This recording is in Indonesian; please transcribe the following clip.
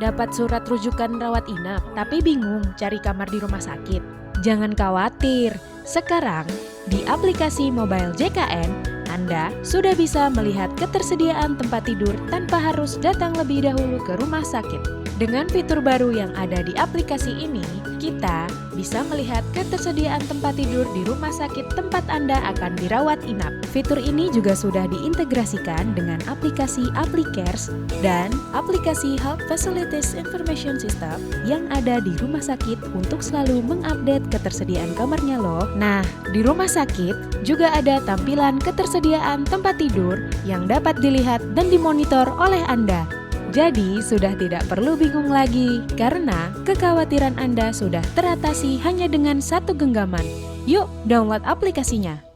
dapat surat rujukan rawat inap, tapi bingung cari kamar di rumah sakit? Jangan khawatir, sekarang di aplikasi mobile JKN, Anda sudah bisa melihat ketersediaan tempat tidur tanpa harus datang lebih dahulu ke rumah sakit. Dengan fitur baru yang ada di aplikasi ini, kita bisa melihat ketersediaan tempat tidur di rumah sakit tempat Anda akan dirawat inap. Fitur ini juga sudah diintegrasikan dengan aplikasi ApliCares dan aplikasi Health Facilities Information System yang ada di rumah sakit untuk selalu mengupdate ketersediaan kamarnya loh. Nah, di rumah sakit juga ada tampilan ketersediaan tempat tidur yang dapat dilihat dan dimonitor oleh Anda. Jadi, sudah tidak perlu bingung lagi karena kekhawatiran Anda sudah teratasi hanya dengan satu genggaman. Yuk, download aplikasinya.